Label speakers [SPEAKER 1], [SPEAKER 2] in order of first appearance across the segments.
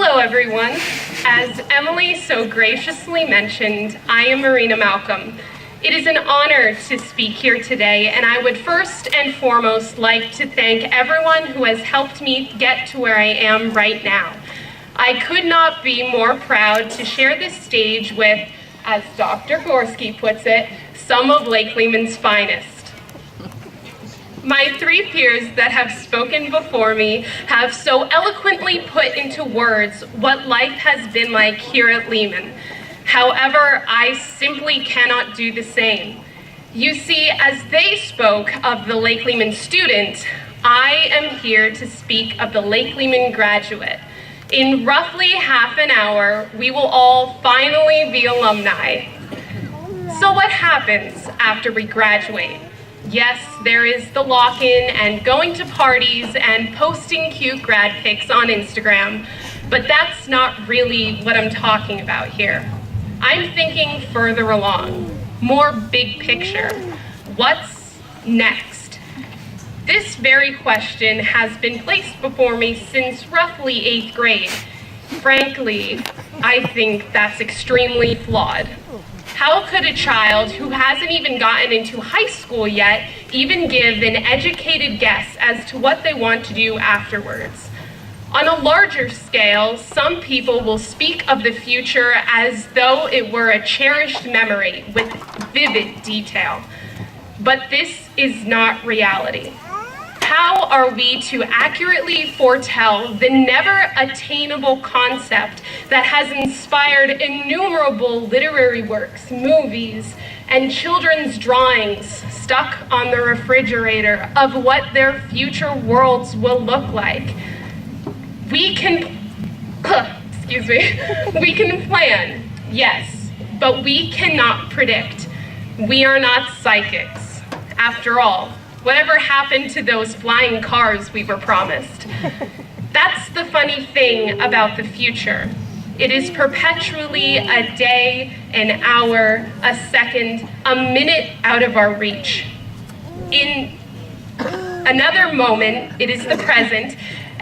[SPEAKER 1] Hello everyone. As Emily so graciously mentioned, I am Marina Malcolm. It is an honor to speak here today, and I would first and foremost like to thank everyone who has helped me get to where I am right now. I could not be more proud to share this stage with, as Dr. Gorski puts it, some of Lake Lehman's finest. My three peers that have spoken before me have so eloquently put into words what life has been like here at Lehman. However, I simply cannot do the same. You see, as they spoke of the Lake Lehman student, I am here to speak of the Lake Lehman graduate. In roughly half an hour, we will all finally be alumni. So what happens after we graduate? Yes, there is the lock-in and going to parties and posting cute grad pics on Instagram, but that's not really what I'm talking about here. I'm thinking further along, more big picture. What's next? This very question has been placed before me since roughly 8th grade. Frankly, I think that's extremely flawed. How could a child who hasn't even gotten into high school yet even give an educated guess as to what they want to do afterwards? On a larger scale, some people will speak of the future as though it were a cherished memory with vivid detail. But this is not reality. How are we to accurately foretell the never-attainable concept that has inspired innumerable literary works, movies, and children's drawings stuck on the refrigerator of what their future worlds will look like? We can, we can plan, yes, but we cannot predict. We are not psychics. After all, whatever happened to those flying cars we were promised? That's the funny thing about the future. It is perpetually a day, an hour, a second, a minute out of our reach. In another moment, it is the present,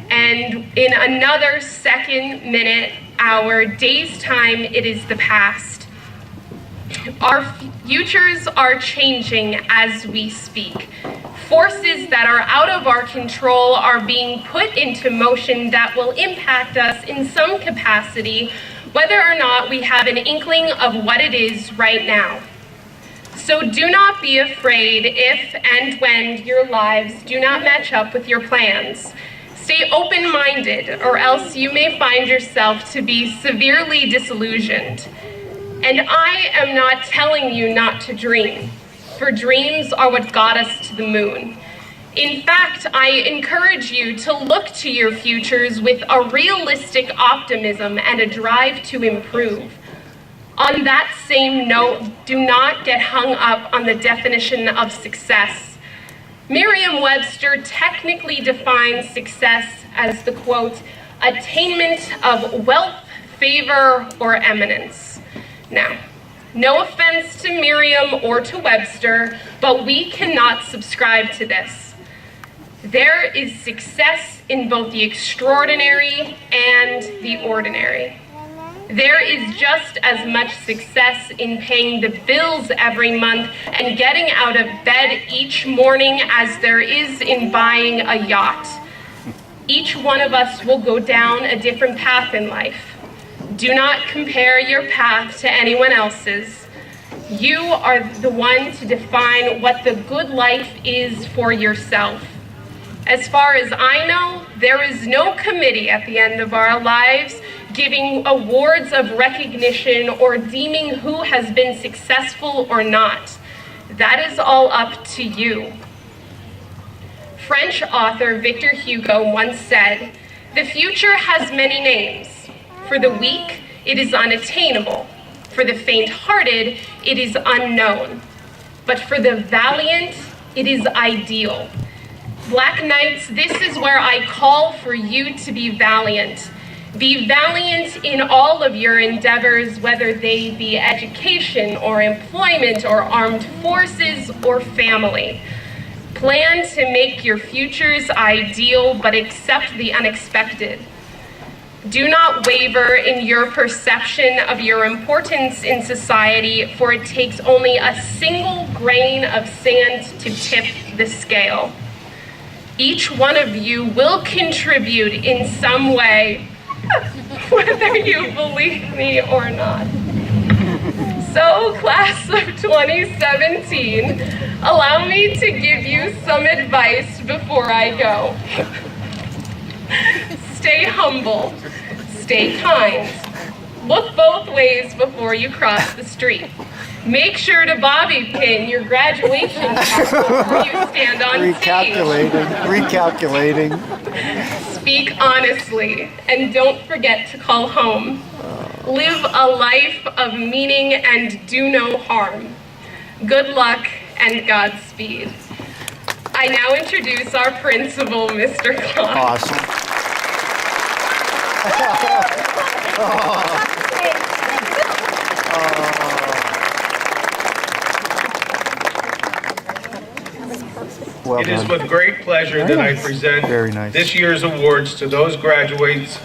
[SPEAKER 1] and in another second, minute, hour, day's time, it is the past. Our futures are changing as we speak. Forces that are out of our control are being put into motion that will impact us in some capacity, whether or not we have an inkling of what it is right now. So do not be afraid if and when your lives do not match up with your plans. Stay open-minded, or else you may find yourself to be severely disillusioned. And I am not telling you not to dream, for dreams are what got us to the moon. In fact, I encourage you to look to your futures with a realistic optimism and a drive to improve. On that same note, do not get hung up on the definition of success. Merriam-Webster technically defines success as the, quote, attainment of wealth, favor, or eminence. Now, no offense to Merriam or to Webster, but we cannot subscribe to this. There is success in both the extraordinary and the ordinary. There is just as much success in paying the bills every month and getting out of bed each morning as there is in buying a yacht. Each one of us will go down a different path in life. Do not compare your path to anyone else's. You are the one to define what the good life is for yourself. As far as I know, there is no committee at the end of our lives giving awards of recognition or deeming who has been successful or not. That is all up to you. French author Victor Hugo once said, "The future has many names. For the weak, it is unattainable. For the faint-hearted, it is unknown. But for the valiant, it is ideal." Black Knights, this is where I call for you to be valiant. Be valiant in all of your endeavors, whether they be education or employment or armed forces or family. Plan to make your futures ideal, but accept the unexpected. Do not waver in your perception of your importance in society, for it takes only a single grain of sand to tip the scale. Each one of you will contribute in some way, whether you believe me or not. So, class of 2017, allow me to give you some advice before I go. Stay humble, stay kind. Look both ways before you cross the street. Make sure to bobby pin your graduation cap before you stand on stage.
[SPEAKER 2] Recalculating.
[SPEAKER 1] Speak honestly, and don't forget to call home. Live a life of meaning and do no harm. Good luck and Godspeed. I now introduce our principal, Mr. Clark.
[SPEAKER 2] Awesome. Well
[SPEAKER 3] It is
[SPEAKER 2] done.
[SPEAKER 3] with great pleasure that I present
[SPEAKER 2] Very nice.
[SPEAKER 3] this year's awards to those graduates.